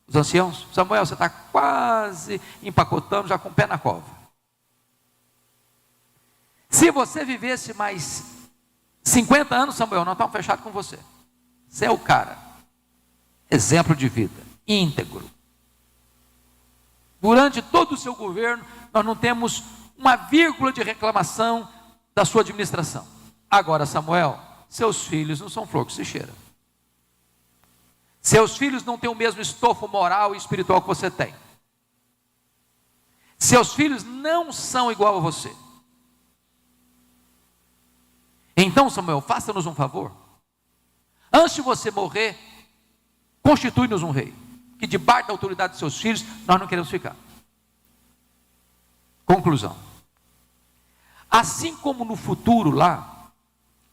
Speaker 2: Os anciãos: Samuel, você está quase empacotando, já com o pé na cova. Se você vivesse mais 50 anos, Samuel, nós estamos fechados com você. Você é o cara. Exemplo de vida, íntegro. Durante todo o seu governo, nós não temos uma vírgula de reclamação da sua administração. Agora, Samuel, seus filhos não são flor que se cheira. Seus filhos não têm o mesmo estofo moral e espiritual que você tem. Seus filhos não são igual a você. Então, Samuel, faça-nos um favor. Antes de você morrer, constitui-nos um rei, que debaixo da autoridade de seus filhos, nós não queremos ficar. Conclusão. Assim como no futuro lá,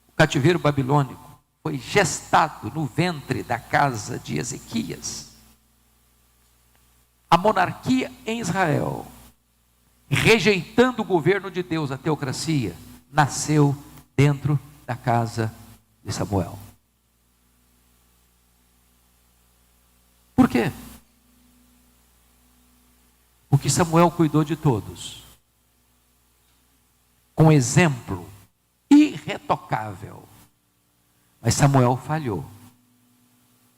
Speaker 2: o cativeiro babilônico foi gestado no ventre da casa de Ezequias, a monarquia em Israel, rejeitando o governo de Deus, a teocracia, nasceu dentro da casa de Samuel. Por quê? Porque Samuel cuidou de todos, com exemplo irretocável. Mas Samuel falhou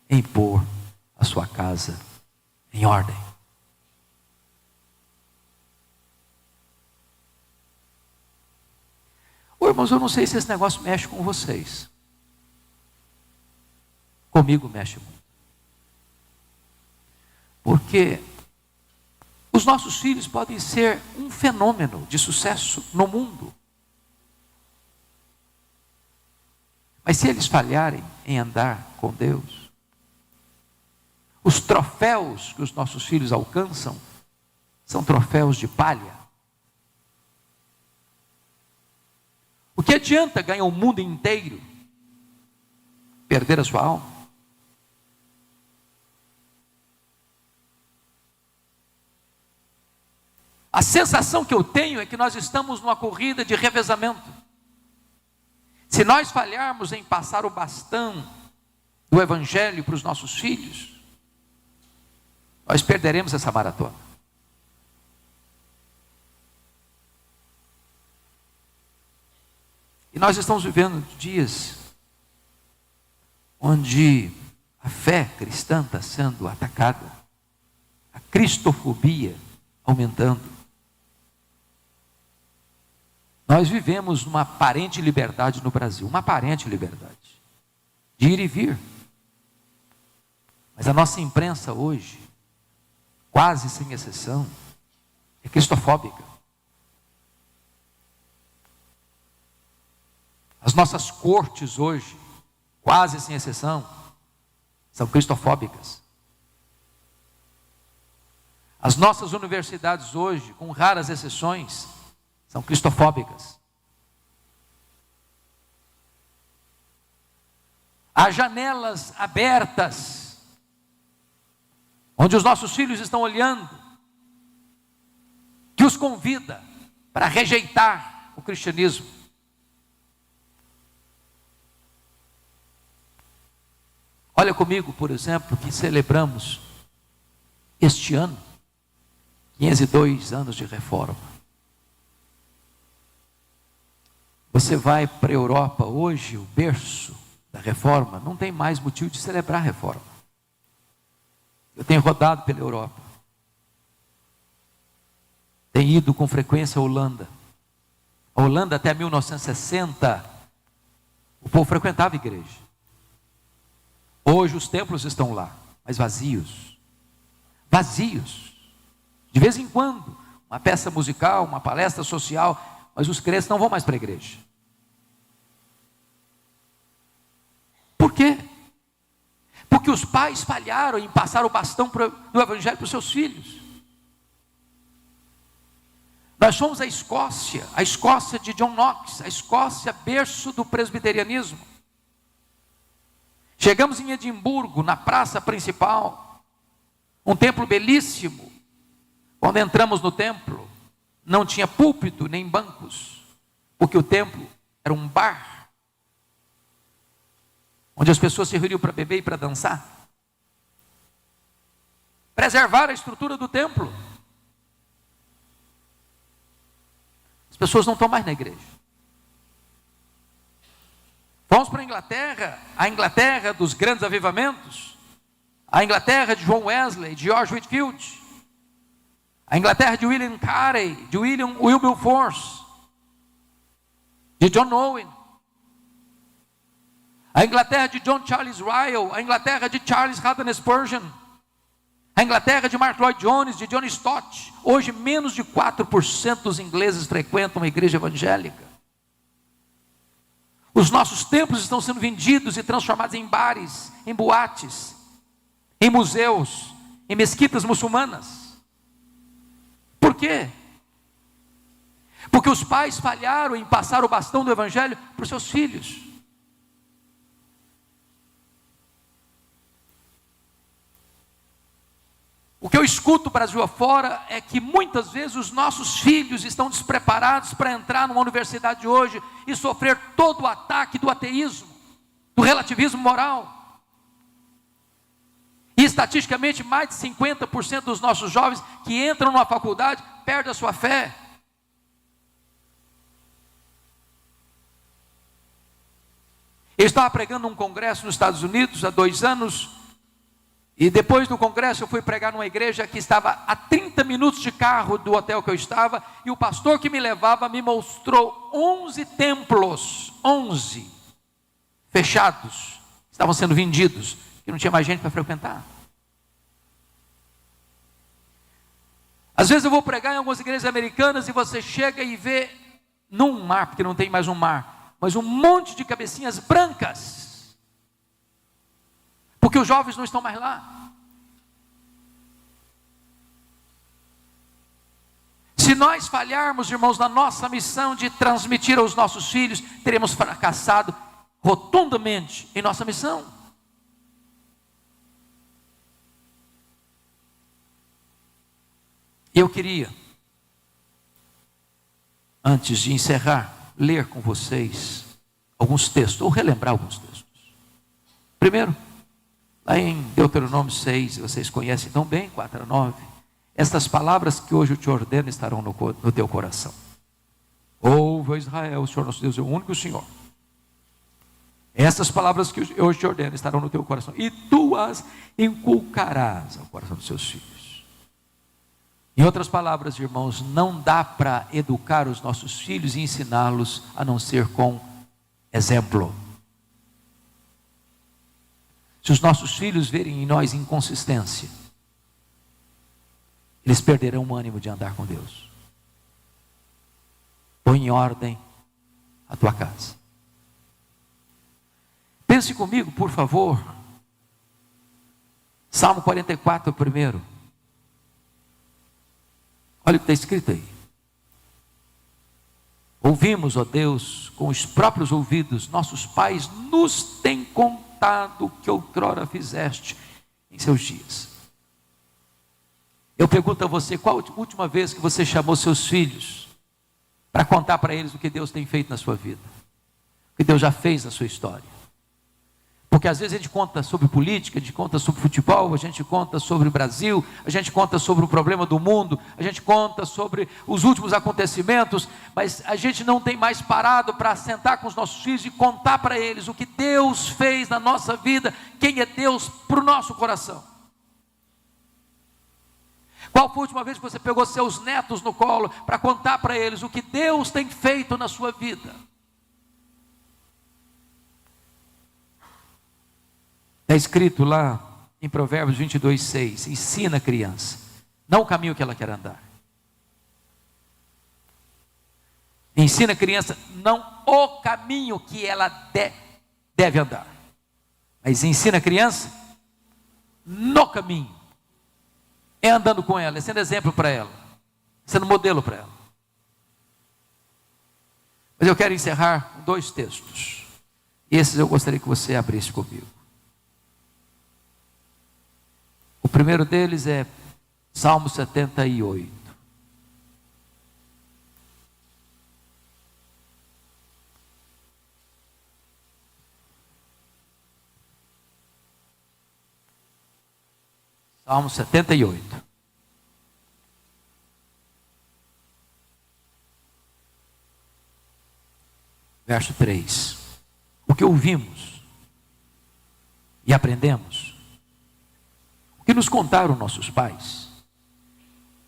Speaker 2: em pôr a sua casa em ordem. Ô, irmãos, eu não sei se esse negócio mexe com vocês. Comigo mexe muito. Porque os nossos filhos podem ser um fenômeno de sucesso no mundo. Mas se eles falharem em andar com Deus, os troféus que os nossos filhos alcançam são troféus de palha. O que adianta ganhar o mundo inteiro, perder a sua alma? A sensação que eu tenho é que nós estamos numa corrida de revezamento. Se nós falharmos em passar o bastão do Evangelho para os nossos filhos, nós perderemos essa maratona. E nós estamos vivendo dias onde a fé cristã está sendo atacada, a cristofobia aumentando. Nós vivemos numa aparente liberdade no Brasil, uma aparente liberdade de ir e vir. Mas a nossa imprensa hoje, quase sem exceção, é cristofóbica. As nossas cortes hoje, quase sem exceção, são cristofóbicas. As nossas universidades hoje, com raras exceções, são cristofóbicas. Há janelas abertas, onde os nossos filhos estão olhando, que os convida para rejeitar o cristianismo. Olha comigo, por exemplo, que celebramos este ano 502 anos de reforma. Você vai para a Europa hoje, o berço da reforma, não tem mais motivo de celebrar a reforma. Eu tenho rodado pela Europa. Tenho ido com frequência à Holanda. A Holanda até 1960, o povo frequentava a igreja. Hoje os templos estão lá, mas vazios. Vazios. De vez em quando, uma peça musical, uma palestra social, mas os crentes não vão mais para a igreja. Por quê? Porque os pais falharam em passar o bastão do Evangelho para os seus filhos. Nós somos a Escócia de John Knox, a Escócia berço do presbiterianismo. Chegamos em Edimburgo, na praça principal, um templo belíssimo. Quando entramos no templo, não tinha púlpito nem bancos, porque o templo era um bar, onde as pessoas se reuniam para beber e para dançar. Preservar a estrutura do templo. As pessoas não estão mais na igreja. Vamos para a Inglaterra dos grandes avivamentos, a Inglaterra de John Wesley, de George Whitefield, a Inglaterra de William Carey, de William Wilberforce, de John Owen, a Inglaterra de John Charles Ryle, a Inglaterra de Charles Haddon Spurgeon, a Inglaterra de Mark Lloyd Jones, de John Stott. Hoje menos de 4% dos ingleses frequentam a igreja evangélica. Os nossos templos estão sendo vendidos e transformados em bares, em boates, em museus, em mesquitas muçulmanas. Por quê? Porque os pais falharam em passar o bastão do Evangelho para os seus filhos. O que eu escuto Brasil afora é que muitas vezes os nossos filhos estão despreparados para entrar numa universidade hoje e sofrer todo o ataque do ateísmo, do relativismo moral. E estatisticamente mais de 50% dos nossos jovens que entram numa faculdade perdem a sua fé. Eu estava pregando num congresso nos Estados Unidos há 2 anos, e depois do congresso eu fui pregar numa igreja que estava a 30 minutos de carro do hotel que eu estava, e o pastor que me levava me mostrou 11 templos, 11, fechados, estavam sendo vendidos, que não tinha mais gente para frequentar. Às vezes eu vou pregar em algumas igrejas americanas e você chega e vê num mar, porque não tem mais um mar, mas um monte de cabecinhas brancas, porque os jovens não estão mais lá. Se nós falharmos, irmãos, na nossa missão de transmitir aos nossos filhos, teremos fracassado rotundamente em nossa missão. Eu queria, antes de encerrar, ler com vocês alguns textos, ou relembrar alguns textos. Primeiro, lá em Deuteronômio 6, vocês conhecem tão bem, 4-9, estas palavras que hoje eu te ordeno estarão no teu coração. Ouve, ó Israel, o Senhor nosso Deus é o único Senhor. Estas palavras que eu hoje te ordeno estarão no teu coração, e tu as inculcarás ao coração dos seus filhos. Em outras palavras, irmãos, não dá para educar os nossos filhos e ensiná-los a não ser com exemplo. Se os nossos filhos verem em nós inconsistência, eles perderão o ânimo de andar com Deus. Põe em ordem a tua casa. Pense comigo, por favor. Salmo 44, primeiro. Olha o que está escrito aí. Ouvimos, ó Deus, com os próprios ouvidos, nossos pais nos têm contado o que outrora fizeste em seus dias. Eu pergunto a você, qual a última vez que você chamou seus filhos para contar para eles o que Deus tem feito na sua vida? O que Deus já fez na sua história? Porque às vezes a gente conta sobre política, a gente conta sobre futebol, a gente conta sobre o Brasil, a gente conta sobre o problema do mundo, a gente conta sobre os últimos acontecimentos, mas a gente não tem mais parado para sentar com os nossos filhos e contar para eles o que Deus fez na nossa vida, quem é Deus para o nosso coração. Qual foi a última vez que você pegou seus netos no colo para contar para eles o que Deus tem feito na sua vida? Está escrito lá em Provérbios 22:6, ensina a criança, não o caminho que ela quer andar. Ensina a criança, não o caminho que ela deve andar, mas ensina a criança no caminho, é andando com ela, é sendo exemplo para ela, sendo modelo para ela. Mas eu quero encerrar com 2 textos, esses eu gostaria que você abrisse comigo. O primeiro deles é Salmo 78. Salmo 78. Verso 3. O que ouvimos e aprendemos, que nos contaram nossos pais,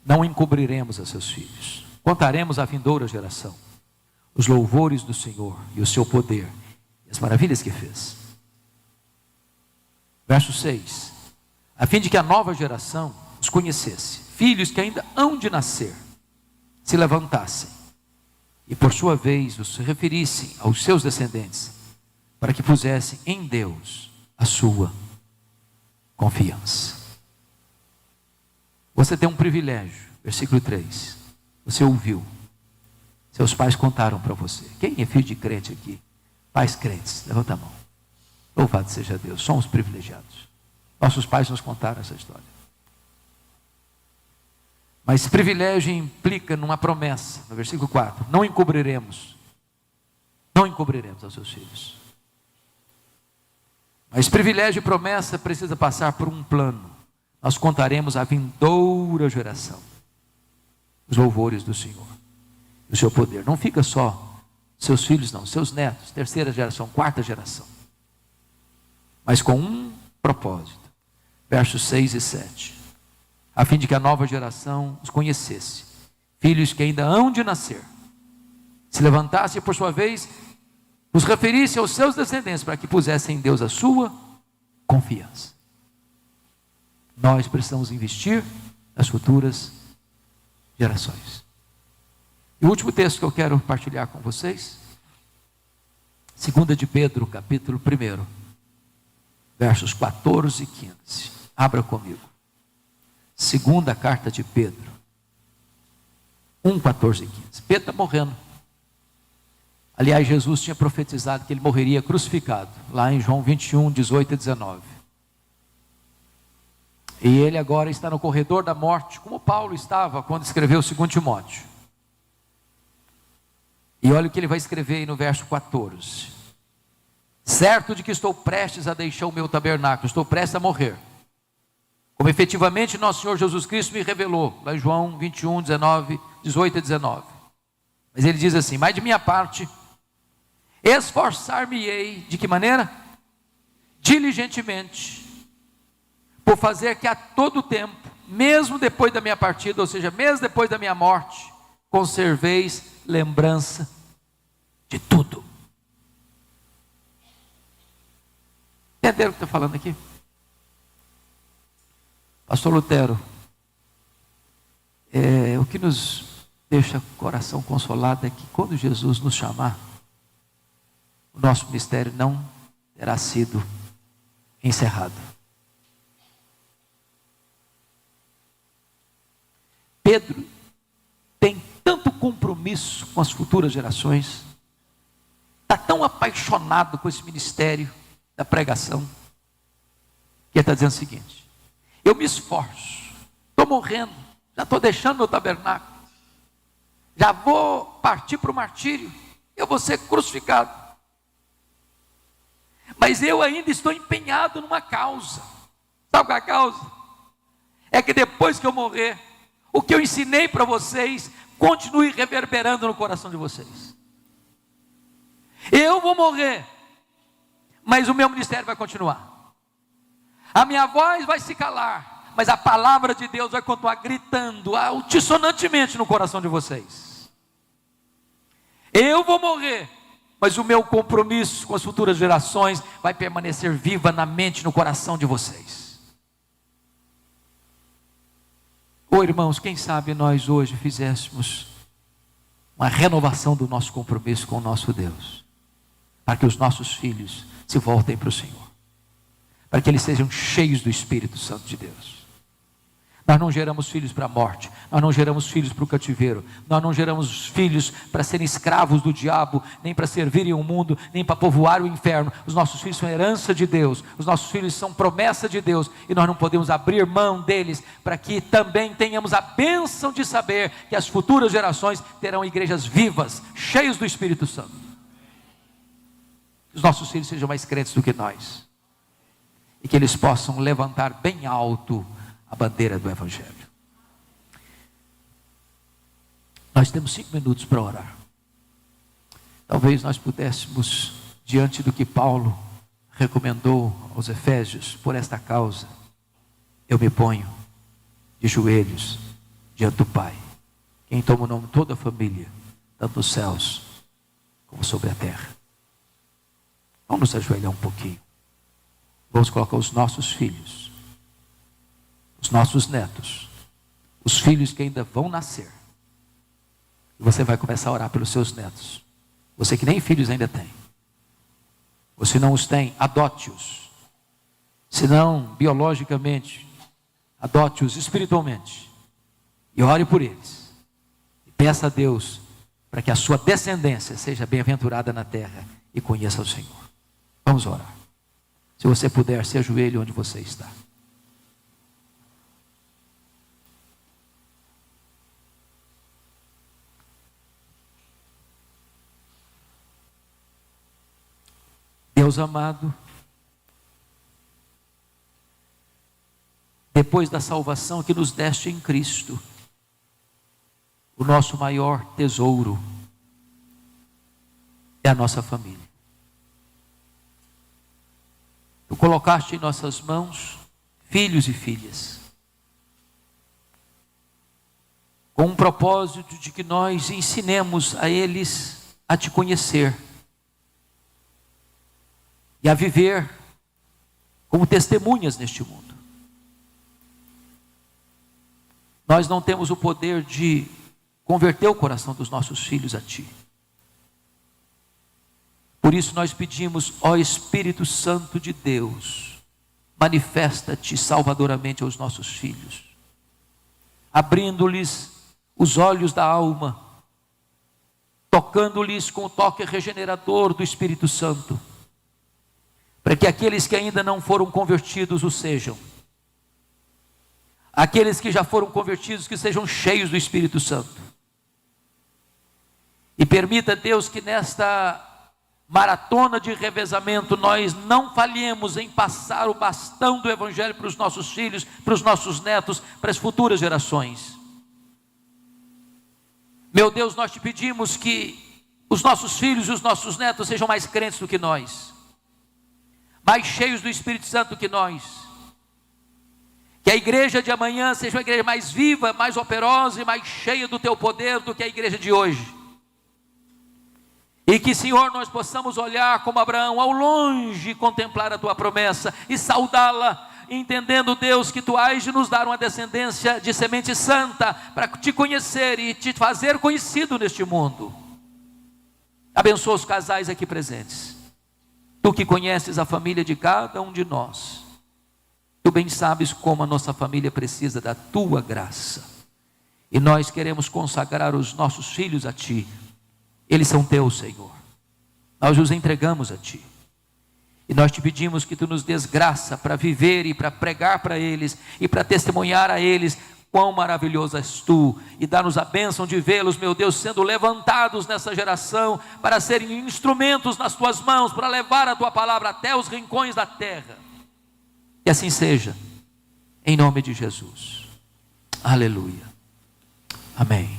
Speaker 2: não encobriremos a seus filhos. Contaremos à vindoura geração os louvores do Senhor e o seu poder e as maravilhas que fez. Verso 6. A fim de que a nova geração os conhecesse, filhos que ainda hão de nascer, se levantassem e por sua vez os referissem aos seus descendentes, para que pusessem em Deus a sua confiança. Você tem um privilégio, versículo 3, você ouviu, seus pais contaram para você. Quem é filho de crente aqui? Pais crentes, levanta a mão. Louvado seja Deus, somos privilegiados. Nossos pais nos contaram essa história. Mas privilégio implica numa promessa, no versículo 4, não encobriremos aos seus filhos. Mas privilégio e promessa precisa passar por um plano. Nós contaremos à vindoura geração os louvores do Senhor, o seu poder. Não fica só seus filhos, não, seus netos, terceira geração, quarta geração. Mas com um propósito, versos 6 e 7. A fim de que a nova geração os conhecesse, filhos que ainda hão de nascer, se levantasse e por sua vez os referisse aos seus descendentes, para que pusessem em Deus a sua confiança. Nós precisamos investir nas futuras gerações. E o último texto que eu quero partilhar com vocês, 2 de Pedro, capítulo 1, versos 14 e 15. Abra comigo. Segunda carta de Pedro, 1, 14 e 15. Pedro está morrendo. Aliás, Jesus tinha profetizado que ele morreria crucificado, lá em João 21, 18 e 19. E ele agora está no corredor da morte, como Paulo estava quando escreveu 2 Timóteo. E olha o que ele vai escrever aí no verso 14. Certo de que estou prestes a deixar o meu tabernáculo, estou prestes a morrer, como efetivamente nosso Senhor Jesus Cristo me revelou, lá em João 21, 18 e 19. Mas ele diz assim: mas de minha parte, esforçar-me-ei, de que maneira? Diligentemente, por fazer que a todo tempo, mesmo depois da minha partida, ou seja, mesmo depois da minha morte, conserveis lembrança de tudo. Entenderam o que estou falando aqui? Pastor Lutero, o que nos deixa o coração consolado é que quando Jesus nos chamar, o nosso ministério não terá sido encerrado. Pedro tem tanto compromisso com as futuras gerações, está tão apaixonado com esse ministério da pregação, que ele está dizendo o seguinte: eu me esforço, estou morrendo, já estou deixando meu tabernáculo, já vou partir para o martírio, eu vou ser crucificado, mas eu ainda estou empenhado numa causa. Sabe qual é a causa? É que depois que eu morrer, o que eu ensinei para vocês continue reverberando no coração de vocês. Eu vou morrer, mas o meu ministério vai continuar. A minha voz vai se calar, mas a palavra de Deus vai continuar gritando altissonantemente no coração de vocês. Eu vou morrer, mas o meu compromisso com as futuras gerações vai permanecer viva na mente, no coração de vocês. Irmãos, quem sabe nós hoje fizéssemos uma renovação do nosso compromisso com o nosso Deus, para que os nossos filhos se voltem para o Senhor, para que eles sejam cheios do Espírito Santo de Deus. Nós não geramos filhos para a morte, nós não geramos filhos para o cativeiro, nós não geramos filhos para serem escravos do diabo, nem para servirem o mundo, nem para povoar o inferno. Os nossos filhos são herança de Deus, os nossos filhos são promessa de Deus, e nós não podemos abrir mão deles, para que também tenhamos a bênção de saber que as futuras gerações terão igrejas vivas, cheias do Espírito Santo. Que os nossos filhos sejam mais crentes do que nós, e que eles possam levantar bem alto a bandeira do Evangelho. Nós temos 5 minutos para orar. Talvez nós pudéssemos, diante do que Paulo recomendou aos Efésios, por esta causa, eu me ponho de joelhos diante do Pai, quem toma o nome de toda a família, tanto nos céus como sobre a terra. Vamos nos ajoelhar um pouquinho. Vamos colocar os nossos filhos, os nossos netos, os filhos que ainda vão nascer. E você vai começar a orar pelos seus netos. Você que nem filhos ainda tem. Ou se não os tem, adote-os. Se não biologicamente, adote-os espiritualmente. E ore por eles. E peça a Deus para que a sua descendência seja bem-aventurada na terra e conheça o Senhor. Vamos orar. Se você puder, se ajoelhe onde você está. Deus amado, depois da salvação que nos deste em Cristo, o nosso maior tesouro é a nossa família. Tu colocaste em nossas mãos filhos e filhas, com um propósito de que nós ensinemos a eles a te conhecer e a viver como testemunhas neste mundo. Nós não temos o poder de converter o coração dos nossos filhos a ti. Por isso nós pedimos, ó Espírito Santo de Deus, manifesta-te salvadoramente aos nossos filhos, abrindo-lhes os olhos da alma, tocando-lhes com o toque regenerador do Espírito Santo, para que aqueles que ainda não foram convertidos o sejam, aqueles que já foram convertidos que sejam cheios do Espírito Santo. E permita, Deus, que nesta maratona de revezamento nós não falhemos em passar o bastão do Evangelho para os nossos filhos, para os nossos netos, para as futuras gerações. Meu Deus, nós te pedimos que os nossos filhos e os nossos netos sejam mais crentes do que nós, mais cheios do Espírito Santo do que nós, que a igreja de amanhã seja uma igreja mais viva, mais operosa e mais cheia do teu poder do que a igreja de hoje. E que, Senhor, nós possamos olhar como Abraão ao longe, contemplar a tua promessa e saudá-la, entendendo, Deus, que tu hás de nos dar uma descendência de semente santa para te conhecer e te fazer conhecido neste mundo. Abençoa os casais aqui presentes. Tu que conheces a família de cada um de nós, tu bem sabes como a nossa família precisa da tua graça. E nós queremos consagrar os nossos filhos a ti. Eles são teus, Senhor. Nós os entregamos a ti. E nós te pedimos que tu nos des graça para viver e para pregar para eles e para testemunhar a eles quão maravilhoso és tu. E dá-nos a bênção de vê-los, meu Deus, sendo levantados nessa geração para serem instrumentos nas tuas mãos, para levar a tua palavra até os rincões da terra. Que assim seja, em nome de Jesus. Aleluia. Amém.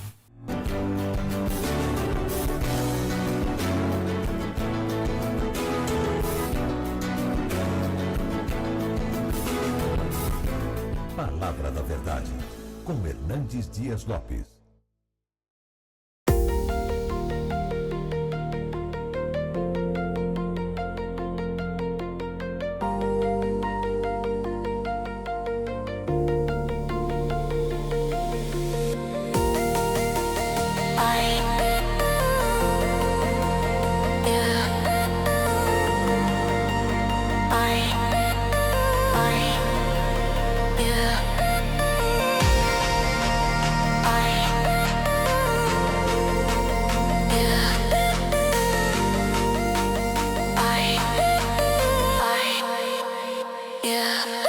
Speaker 1: Palavra da Verdade, com Hernandes Dias Lopes.
Speaker 3: Yeah.